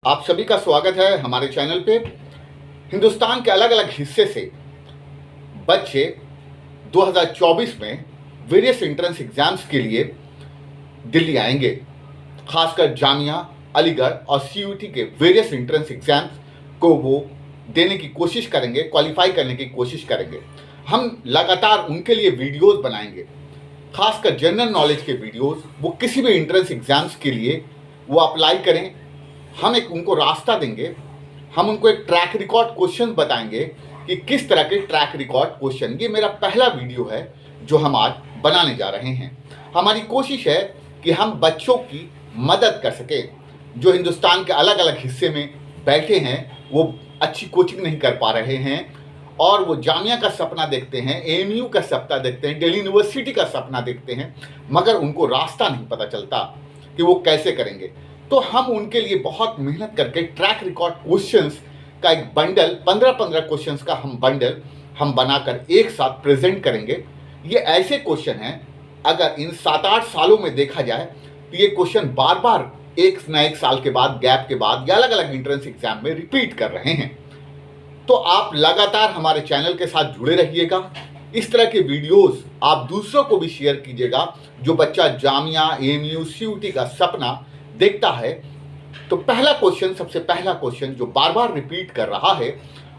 आप सभी का स्वागत है हमारे चैनल पे। हिंदुस्तान के अलग अलग हिस्से से बच्चे 2024 में वेरियस एंट्रेंस एग्जाम्स के लिए दिल्ली आएंगे। खासकर जामिया, अलीगढ़ और सीयूईटी के वेरियस एंट्रेंस एग्जाम्स को वो देने की कोशिश करेंगे, क्वालिफाई करने की कोशिश करेंगे। हम लगातार उनके लिए वीडियोस बनाएंगे, खासकर जनरल नॉलेज के वीडियोस। वो किसी भी एंट्रेंस एग्जाम्स के लिए वो अप्लाई करें, हम एक उनको रास्ता देंगे। हम उनको एक ट्रैक रिकॉर्ड क्वेश्चन बताएंगे कि किस तरह के ट्रैक रिकॉर्ड क्वेश्चन। ये मेरा पहला वीडियो है जो हम आज बनाने जा रहे हैं। हमारी कोशिश है कि हम बच्चों की मदद कर सकें जो हिंदुस्तान के अलग अलग हिस्से में बैठे हैं, वो अच्छी कोचिंग नहीं कर पा रहे हैं और वो जामिया का सपना देखते हैं, एएमयू का सपना देखते हैं, दिल्ली यूनिवर्सिटी का सपना देखते हैं, मगर उनको रास्ता नहीं पता चलता कि वो कैसे करेंगे। तो हम उनके लिए बहुत मेहनत करके ट्रैक रिकॉर्ड क्वेश्चंस का एक बंडल, 15-15 क्वेश्चंस का बंडल हम बनाकर एक साथ प्रेजेंट करेंगे। ये ऐसे क्वेश्चन हैं, अगर इन 7-8 सालों में देखा जाए तो ये क्वेश्चन बार बार एक न एक साल के बाद, गैप के बाद या अलग अलग एंट्रेंस एग्जाम में रिपीट कर रहे हैं। तो आप लगातार हमारे चैनल के साथ जुड़े रहिएगा। इस तरह के वीडियोस आप दूसरों को भी शेयर कीजिएगा। जो बच्चा जामिया, एएमयू, सीयूईटी का सपना देखता है, तो सबसे पहला क्वेश्चन जो बार बार रिपीट कर रहा है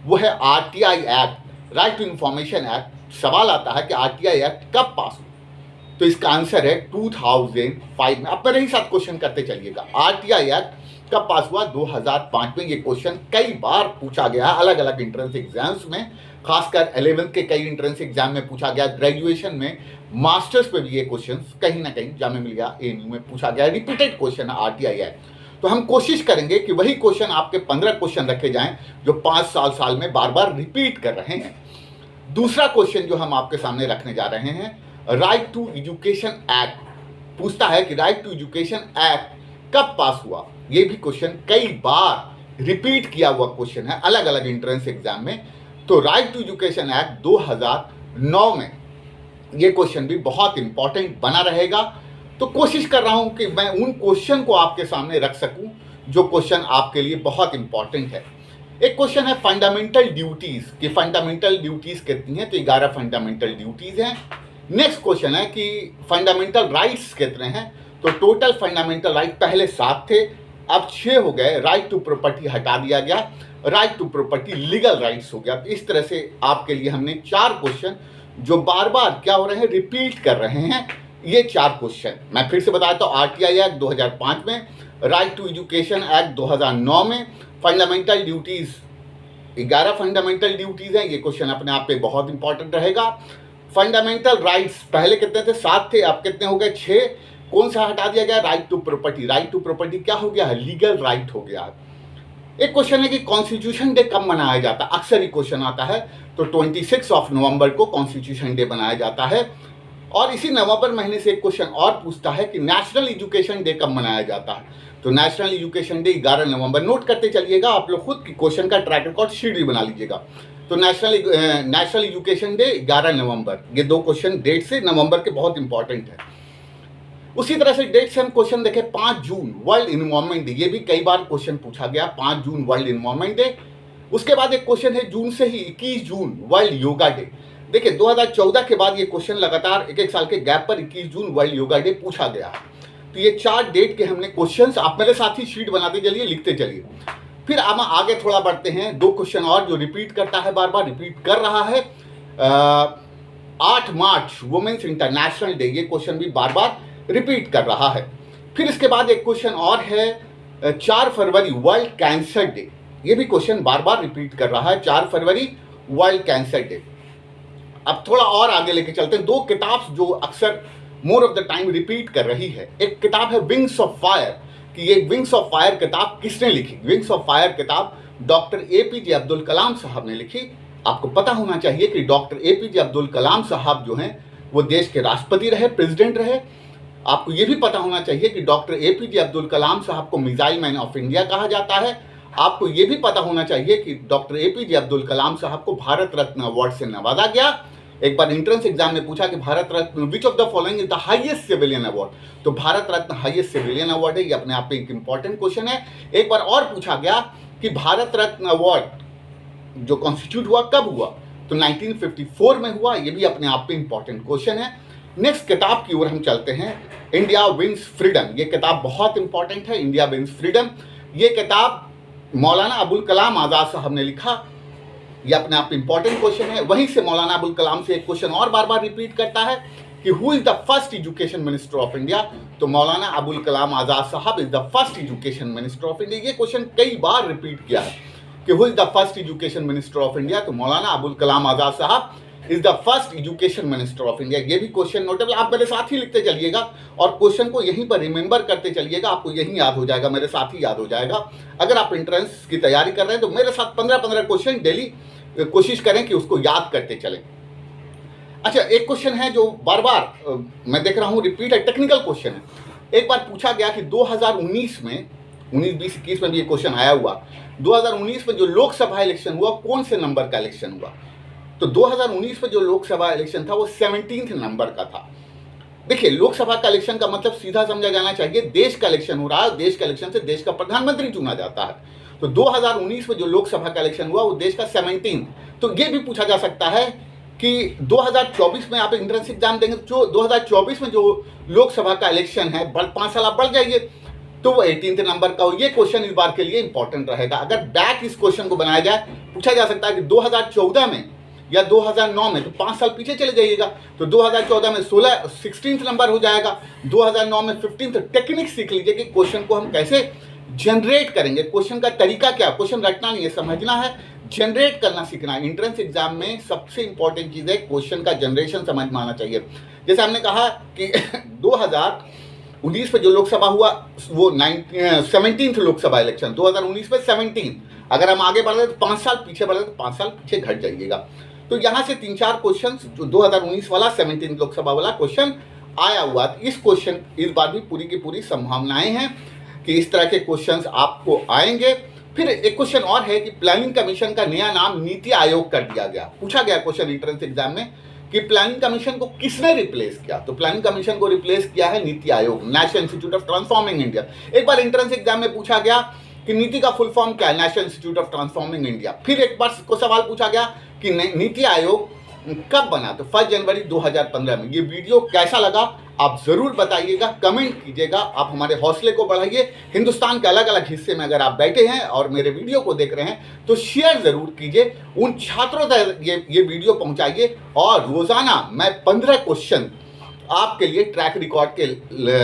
वो है RTI act, right to information act. सवाल आता है कि आरटीआई एक्ट कब पास हुआ, तो इसका आंसर है 2005 में। अब मेरे ही साथ क्वेश्चन करते चलिएगा। आरटीआई एक्ट कब पास हुआ? 2005 में। ये क्वेश्चन कई बार पूछा गया अलग अलग एंट्रेंस एग्जाम्स में, खासकर 11th के कई एंट्रेंस एग्जाम में पूछा गया, ग्रेजुएशन में, मास्टर्स पे भी ये क्वेश्चन कहीं ना कहीं जामिया मिलिया, एएमयू में पूछा गया। रिपीटेड क्वेश्चन है आरटीआई एक्ट। तो हम कोशिश करेंगे कि वही क्वेश्चन, आपके 15 क्वेश्चन रखे जाएं जो 5 साल में बार बार रिपीट कर रहे हैं। दूसरा क्वेश्चन जो हम आपके सामने रखने जा रहे हैं, राइट टू एजुकेशन एक्ट पूछता है कि राइट टू एजुकेशन एक्ट कब पास हुआ। ये भी क्वेश्चन कई बार रिपीट किया हुआ क्वेश्चन है अलग अलग एंट्रेंस एग्जाम में। तो राइट टू एजुकेशन एक्ट 2009 में ये क्वेश्चन भी बहुत इंपॉर्टेंट बना रहेगा। तो कोशिश कर रहा हूं कि मैं उन क्वेश्चन को आपके सामने रख सकूं जो क्वेश्चन आपके लिए बहुत इंपॉर्टेंट है। एक क्वेश्चन है फंडामेंटल ड्यूटीज, कि फंडामेंटल ड्यूटीज कितनी है, तो 11 फंडामेंटल ड्यूटीज हैं। नेक्स्ट क्वेश्चन है कि फंडामेंटल राइट्स कितने हैं, तो टोटल फंडामेंटल राइट पहले 7 थे, अब 6 हो गए। राइट टू प्रॉपर्टी हटा दिया गया, right to property legal rights हो गया। तो इस तरह से आपके लिए हमने 4 क्वेश्चन जो बार बार क्या हो रहे हैं, रिपीट कर रहे हैं, ये 4 क्वेश्चन मैं फिर से बताता हूँ। आरटीआई एक्ट 2005 में, राइट टू एजुकेशन एक्ट 2009 में, फंडामेंटल ड्यूटीज 11 फंडामेंटल ड्यूटीज हैं। ये क्वेश्चन अपने आप पे बहुत इंपॉर्टेंट रहेगा। फंडामेंटल राइट्स पहले कितने थे? 7 थे, अब कितने हो गए? 6। कौन सा हटा दिया गया? Right to property. Right to property क्या हो गया है? लीगल राइट हो गया। एक क्वेश्चन है कि कॉन्स्टिट्यूशन डे कब मनाया जाता है? अक्सर ही क्वेश्चन आता है। तो 26 नवंबर को कॉन्स्टिट्यूशन डे मनाया जाता है। और इसी नवंबर महीने से एक क्वेश्चन और पूछता है कि नेशनल एजुकेशन डे कब मनाया जाता है? तो नेशनल एजुकेशन डे 11 नवंबर। नोट करते चलिएगा आप लोग, खुद की क्वेश्चन का ट्रैक रिकॉर्ड शीट भी बना लीजिएगा। तो नेशनल एजुकेशन डे 11 नवंबर। ये 2 क्वेश्चन डेट से नवंबर के बहुत इंपॉर्टेंट है। उसी तरह से डेट से हम क्वेश्चन देखें, 5 जून वर्ल्ड इन्वायरमेंट डे। ये भी कई बार क्वेश्चन पूछा गया, 5 जून वर्ल्ड इन्वायरमेंट डे। उसके बाद एक क्वेश्चन है जून से ही 21 जून वर्ल्ड योगा डे। देखिए 2014 के बाद ये क्वेश्चन लगातार एक साल के गैप पर 21 जून वर्ल्ड योगा डे पूछा गया। तो ये 4 डेट के हमने क्वेश्चंस, आप मेरे साथ ही शीट बनाते चलिए, लिखते चलिए। फिर हम आगे थोड़ा बढ़ते हैं। 2 क्वेश्चन और जो रिपीट करता है, बार बार रिपीट कर रहा है। 8 मार्च वुमेन्स इंटरनेशनल डे, ये क्वेश्चन भी बार बार रिपीट कर रहा है। फिर इसके बाद एक क्वेश्चन और है 4 फरवरी वर्ल्ड कैंसर डे। ये भी क्वेश्चन बार बार रिपीट कर रहा है, 4 फरवरी वर्ल्ड कैंसर डे। अब थोड़ा और आगे लेके चलते हैं। 2 किताब जो अक्सर more of the time repeat कर रही है। एक किताब है विंग्स ऑफ फायर, कि ये विंग्स ऑफ फायर किताब किसने लिखी? विंग्स ऑफ फायर किताब डॉक्टर एपीजे अब्दुल कलाम साहब ने लिखी। आपको पता होना चाहिए कि डॉक्टर एपीजे अब्दुल कलाम साहब जो हैं वो देश के राष्ट्रपति रहे, प्रेसिडेंट रहे। आपको ये भी पता होना चाहिए कि डॉक्टर एपीजे अब्दुल कलाम साहब को मिसाइल मैन ऑफ इंडिया कहा जाता है। आपको ये भी पता होना चाहिए कि डॉक्टर एपीजे अब्दुल कलाम साहब को भारत रत्न अवार्ड से नवाजा गया। एक बार एंट्रेंस एग्जाम में पूछा कि Bharat Ratna which of the following is the highest civilian award, तो Bharat Ratna highest civilian award है, ये अपने आप में एक इंपॉर्टेंट क्वेश्चन है। एक बार और पूछा गया कि भारत रत्न अवार्ड जो कॉन्स्टिट्यूट हुआ कब हुआ, तो 1954 में हुआ, ये भी अपने आप में इंपॉर्टेंट क्वेश्चन है। नेक्स्ट किताब की ओर हम चलते हैं, इंडिया विंस फ्रीडम। ये किताब बहुत इंपॉर्टेंट है, इंडिया विंस फ्रीडम। ये किताब मौलाना अबुल कलाम आज़ाद साहब ने लिखा, ये अपने आप इंपॉर्टेंट क्वेश्चन है। वहीं से मौलाना अबुल कलाम से एक क्वेश्चन और बार बार रिपीट करता है कि who is the first education minister of India, तो मौलाना अबुल कलाम आज़ाद साहब is the first education minister of India. ये क्वेश्चन कई बार रिपीट किया है कि who is the first education minister of India, तो मौलाना अबुल कलाम आज़ाद साहब is the first education minister of India. ये भी क्वेश्चन नोटेबल, आप मेरे साथ ही लिखते चलिएगा और क्वेश्चन को यहीं पर रिमेंबर करते चलिएगा, आपको यहीं याद हो जाएगा, मेरे साथ ही याद हो जाएगा। अगर आप एंट्रेंस की तैयारी कर रहे हैं तो मेरे साथ 15-15 क्वेश्चन डेली कोशिश करें कि उसको याद करते चलें। अच्छा, एक क्वेश्चन है जो बार बार मैं देख रहा हूँ रिपीट है, टेक्निकल क्वेश्चन है। एक बार पूछा गया कि 2019 में 19-20-21 में भी ये क्वेश्चन आया हुआ, 2019 में जो लोकसभा इलेक्शन हुआ कौन से नंबर का इलेक्शन हुआ, तो 2019 में जो लोकसभा इलेक्शन था वो 17th नंबर का था। देखिए, लोकसभा का इलेक्शन का मतलब सीधा समझा जाना चाहिए, देश का इलेक्शन हो रहा है, देश का इलेक्शन से देश का प्रधानमंत्री चुना जाता है। तो 2019 में जो लोकसभा का इलेक्शन हुआ वो देश का 17। तो ये भी पूछा जा सकता है कि 2024 में आप एंट्रेंस एग्जाम देंगे तो 2024 में जो लोकसभा का इलेक्शन है 5 साल आप बढ़ जाइए तो वो 18th नंबर का हो। ये क्वेश्चन इस बार के लिए इंपॉर्टेंट रहेगा। अगर बैक इस क्वेश्चन को बनाया जाए, पूछा जा सकता है कि 2014 में या 2009 में, तो 5 साल पीछे चले जाइएगा, तो 2014 में 16th नंबर हो जाएगा, 2009 में 15th। टेक्निक सीख लीजिए कि क्वेश्चन को हम कैसे जनरेट करेंगे, क्वेश्चन का तरीका क्या, क्वेश्चन रटना नहीं है, समझना है, जनरेट करना सीखना है। एंट्रेंस एग्जाम में सबसे इंपॉर्टेंट चीज़ है क्वेश्चन का जनरेशन समझ में आना चाहिए। जैसे हमने कहा कि 2019 में जो लोकसभा हुआ वो 17th लोकसभा इलेक्शन, 2019 में 17। अगर हम आगे बढ़ रहे तो 5 साल पीछे बढ़ रहे तो 5 साल पीछे घट जाइएगा। तो यहाँ से 3-4 क्वेश्चन जो 2019 वाला 17 लोकसभा वाला क्वेश्चन आया हुआ, इस क्वेश्चन इस बार भी पूरी की पूरी संभावनाएं हैं कि इस तरह के क्वेश्चंस आपको आएंगे। फिर एक क्वेश्चन और है कि प्लानिंग कमीशन का नया नाम नीति आयोग कर दिया गया। पूछा गया क्वेश्चन एंट्रेंस एग्जाम में कि प्लानिंग कमीशन को किसने रिप्लेस किया, तो प्लानिंग कमीशन को रिप्लेस किया है NITI Aayog, national institute of transforming India. एक बार एंट्रेंस एग्जाम में पूछा गया कि नीति का फुल फॉर्म क्या है, national institute of transforming India. फिर एक बार को सवाल पूछा गया कि नीति आयोग कब बना, तो 1 जनवरी 2015 में। ये वीडियो कैसा लगा आप ज़रूर बताइएगा, कमेंट कीजिएगा, आप हमारे हौसले को बढ़ाइए। हिंदुस्तान के अलग अलग हिस्से में अगर आप बैठे हैं और मेरे वीडियो को देख रहे हैं तो शेयर ज़रूर कीजिए, उन छात्रों तक ये वीडियो पहुंचाइए। और रोज़ाना मैं 15 क्वेश्चन आपके लिए ट्रैक रिकॉर्ड के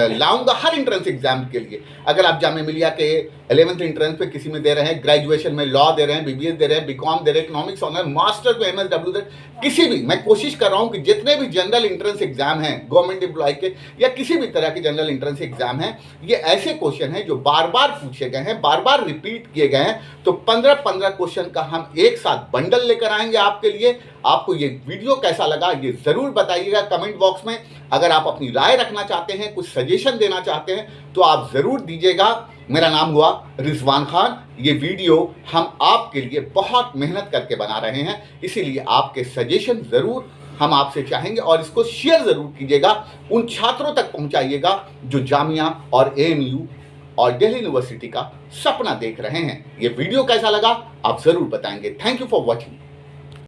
लाऊंगा हर एंट्रेंस एग्जाम के लिए। अगर आप जामिया मिलिया के 11th एंट्रेंस पे किसी में दे रहे हैं, ग्रेजुएशन में लॉ दे रहे हैं, बीबीए दे रहे हैं, बीकॉम दे रहे हैं, इकोनॉमिक्स ऑनर, मास्टर्स में एमएसडब्ल्यू दे, किसी भी, मैं कोशिश कर रहा हूं कि जितने भी जनरल एंट्रेंस एग्जाम हैं गवर्नमेंट एम्प्लॉय के या किसी भी तरह के जनरल एंट्रेंस एग्जाम हैं, ये ऐसे क्वेश्चन हैं जो बार बार पूछे गए हैं, बार बार रिपीट किए गए हैं। तो 15-15 क्वेश्चन का हम एक साथ बंडल लेकर आएंगे आपके लिए। आपको ये वीडियो कैसा लगा ये ज़रूर बताइएगा कमेंट बॉक्स में। अगर आप अपनी राय रखना चाहते हैं, कुछ सजेशन देना चाहते हैं तो आप ज़रूर दीजिएगा। मेरा नाम हुआ रिजवान खान। ये वीडियो हम आपके लिए बहुत मेहनत करके बना रहे हैं, इसीलिए आपके सजेशन ज़रूर हम आपसे चाहेंगे और इसको शेयर ज़रूर कीजिएगा, उन छात्रों तक पहुंचाइएगा जो जामिया और ANU और दिल्ली यूनिवर्सिटी का सपना देख रहे हैं। ये वीडियो कैसा लगा आप ज़रूर बताएंगे। Thank you for watching.